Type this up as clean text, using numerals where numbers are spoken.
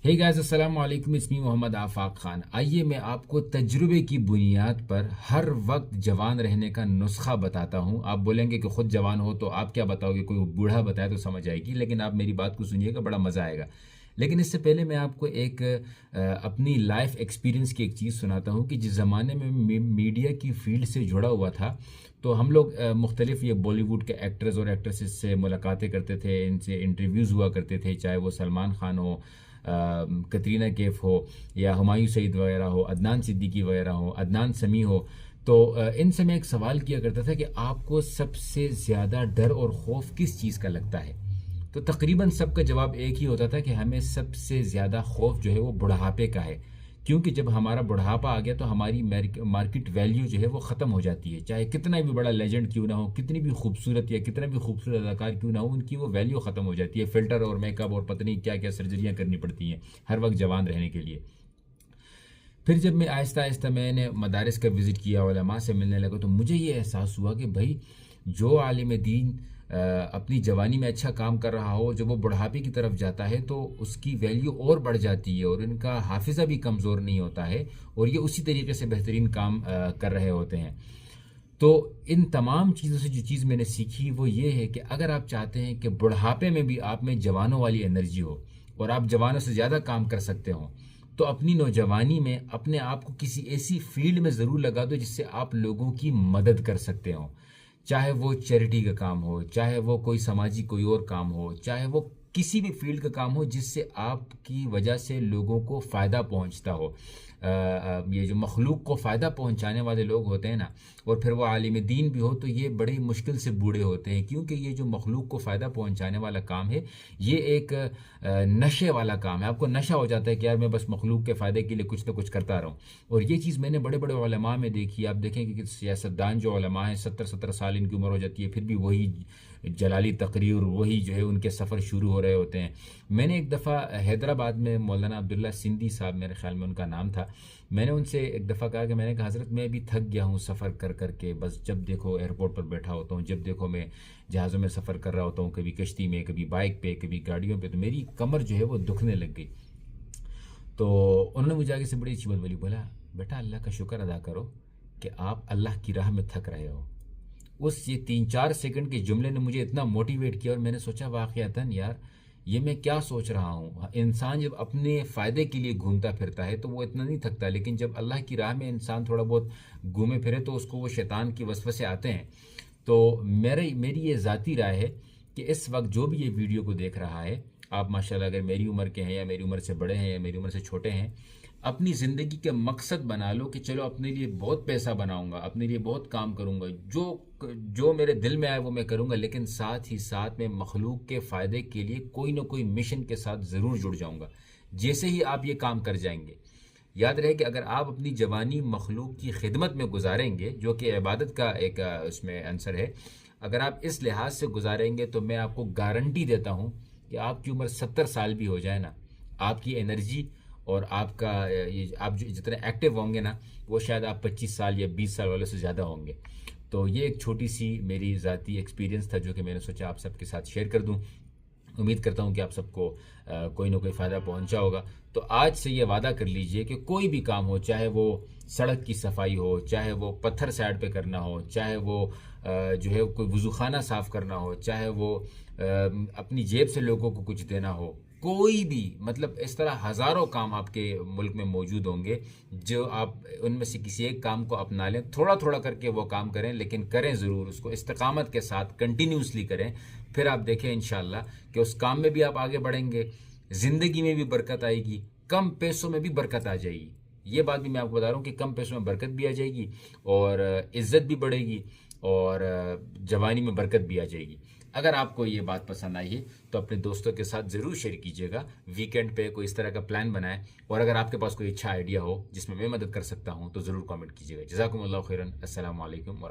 Hey guys, अस्सलाम वालेकुम। इस्मी मोहम्मद आफाक खान। आइए मैं आपको तजुर्बे की बुनियाद पर हर वक्त जवान रहने का नुस्खा बताता हूँ। आप बोलेंगे कि खुद जवान हो तो आप क्या बताओगे, कोई बूढ़ा बताए तो समझ आएगी, लेकिन आप मेरी बात को सुनिएगा, बड़ा मज़ा आएगा। लेकिन इससे पहले मैं आपको एक अपनी लाइफ एक्सपीरियंस की एक चीज़ सुनाता हूँ कि जिस ज़माने में मीडिया की फील्ड से जुड़ा हुआ था, तो हम लोग मुख्तलिफ ये बॉलीवुड के एक्टर्स और एक्ट्रेसेस से मुलाकातें करते थे, इनसे इंटरव्यूज़ हुआ करते थे, चाहे वो सलमान खान हो, कतरीना कैफ हो, या हुमायूं सईद वगैरह हो, अदनान सिद्दीकी वगैरह हो, अदनान समी हो। तो इनसे मैं एक सवाल किया करता था कि आपको सबसे ज़्यादा डर और खौफ किस चीज़ का लगता है। तो तकरीबन सबका जवाब एक ही होता था कि हमें सबसे ज़्यादा खौफ जो है वो बुढ़ापे का है, क्योंकि जब हमारा बुढ़ापा आ गया तो हमारी मार्केट वैल्यू जो है वो ख़त्म हो जाती है। चाहे कितना भी बड़ा लेजेंड क्यों ना हो, कितनी भी खूबसूरत या कितना भी खूबसूरत अदाकार क्यों ना हो, उनकी वो वैल्यू ख़त्म हो जाती है। फ़िल्टर और मेकअप और पता नहीं क्या क्या सर्जरियाँ करनी पड़ती हैं हर वक्त जवान रहने के लिए। फिर जब मैं आहिस्ता आहिस्ता मैंने मदारिस का विज़िट किया, उलमा से मिलने लगा, तो मुझे ये एहसास हुआ कि भाई, जो आलिम दीन अपनी जवानी में अच्छा काम कर रहा हो, जब वो बुढ़ापे की तरफ जाता है तो उसकी वैल्यू और बढ़ जाती है और इनका हाफिज़ा भी कमज़ोर नहीं होता है, और ये उसी तरीके से बेहतरीन काम कर रहे होते हैं। तो इन तमाम चीज़ों से जो चीज़ मैंने सीखी वो ये है कि अगर आप चाहते हैं कि बुढ़ापे में भी आप में जवानों वाली एनर्जी हो और आप जवानों से ज़्यादा काम कर सकते हो, तो अपनी नौजवानी में अपने आप को किसी ऐसी फील्ड में ज़रूर लगा दो जिससे आप लोगों की मदद कर सकते हो। चाहे वो चैरिटी का काम हो, चाहे वो कोई समाजी कोई और काम हो, चाहे वो किसी भी फील्ड का काम हो जिससे आपकी वजह से लोगों को फ़ायदा पहुंचता हो। ये जो मखलूक को फ़ायदा पहुंचाने वाले लोग होते हैं ना, और फिर वो आलिम दीन भी हो, तो ये बड़ी मुश्किल से बूढ़े होते हैं, क्योंकि ये जो मखलूक को फ़ायदा पहुंचाने वाला काम है, ये एक नशे वाला काम है। आपको नशा हो जाता है कि यार मैं बस मखलूक के फ़ायदे के लिए कुछ ना कुछ करता रहूँ। और ये चीज़ मैंने बड़े बड़े उलमा में देखी। आप देखेंगे कि सियासतदान जो उलमा हैं, 70-70 साल इनकी उम्र हो जाती है, फिर भी वही जलाली तकरीर, वही जो है उनके सफ़र शुरू हो रहे होते हैं। मैंने एक दफ़ा हैदराबाद में मौलाना अब्दुल्ला सिंधी साहब, मेरे ख्याल में उनका नाम था, मैंने उनसे एक दफ़ा कहा कि मैंने कहा हज़रत, मैं भी थक गया हूँ सफ़र कर कर के, बस जब देखो एयरपोर्ट पर बैठा होता हूँ, जब देखो मैं जहाज़ों में सफ़र कर रहा होता हूँ, कभी कश्ती में, कभी बाइक पे, कभी गाड़ियों पे, तो मेरी कमर जो है वो दुखने लग गई। तो उन्होंने मुझे आगे से बड़ी अच्छी बात बोली, बोला बेटा अल्लाह का शुक्र अदा करो कि आप अल्लाह की राह में थक रहे हो। उस ये 3-4 सेकंड के जुमले ने मुझे इतना मोटिवेट किया और मैंने सोचा वाक़यातन यार, ये मैं क्या सोच रहा हूँ। इंसान जब अपने फ़ायदे के लिए घूमता फिरता है तो वो इतना नहीं थकता, लेकिन जब अल्लाह की राह में इंसान थोड़ा बहुत घूमे फिरे तो उसको वो शैतान की वसवसे आते हैं। तो मेरी ये ज़ाती राय है कि इस वक्त जो भी ये वीडियो को देख रहा है, आप माशाल्लाह अगर मेरी उम्र के हैं या मेरी उम्र से बड़े हैं या मेरी उम्र से छोटे हैं, अपनी ज़िंदगी के मकसद बना लो कि चलो अपने लिए बहुत पैसा बनाऊंगा, अपने लिए बहुत काम करूंगा, जो जो मेरे दिल में आए वो मैं करूंगा, लेकिन साथ ही साथ में मखलूक के फ़ायदे के लिए कोई ना कोई मिशन के साथ ज़रूर जुड़ जाऊंगा। जैसे ही आप ये काम कर जाएंगे, याद रहे कि अगर आप अपनी जवानी मखलूक की खिदमत में गुजारेंगे, जो कि इबादत का एक उसमें आंसर है, अगर आप इस लिहाज से गुजारेंगे तो मैं आपको गारंटी देता हूँ कि आपकी उम्र 70 साल भी हो जाए ना, आपकी एनर्जी और आपका ये आप जो जितने एक्टिव होंगे ना, वो शायद आप 25 साल या 20 साल वालों से ज़्यादा होंगे। तो ये एक छोटी सी मेरी ज़ाती एक्सपीरियंस था जो कि मैंने सोचा आप सबके साथ शेयर कर दूं। उम्मीद करता हूँ कि आप सबको कोई ना कोई फ़ायदा पहुँचा होगा। तो आज से ये वादा कर लीजिए कि कोई भी काम हो, चाहे वो सड़क की सफाई हो, चाहे वो पत्थर साइड पे करना हो, चाहे वो जो है कोई वज़ूखाना साफ़ करना हो, चाहे वो अपनी जेब से लोगों को कुछ देना हो, कोई भी, मतलब इस तरह हज़ारों काम आपके मुल्क में मौजूद होंगे, जो आप उनमें से किसी एक काम को अपना लें, थोड़ा थोड़ा करके वो काम करें, लेकिन करें ज़रूर, उसको इस्तकामत के साथ कंटिन्यूसली करें। फिर आप देखें इंशाल्लाह कि उस काम में भी आप आगे बढ़ेंगे, ज़िंदगी में भी बरकत आएगी, कम पैसों में भी बरकत आ जाएगी। ये बात भी मैं आपको बता रहा हूँ कि कम पैसों में बरकत भी आ जाएगी और इज़्ज़त भी बढ़ेगी और जवानी में बरकत भी आ जाएगी। अगर आपको ये बात पसंद आई है तो अपने दोस्तों के साथ ज़रूर शेयर कीजिएगा। वीकेंड पे कोई इस तरह का प्लान बनाएं, और अगर आपके पास कोई अच्छा आइडिया हो जिसमें मैं मदद कर सकता हूँ तो ज़रूर कमेंट कीजिएगा। जज़ाकुमुल्लाह खैरन। अस्सलामु अलैकुम।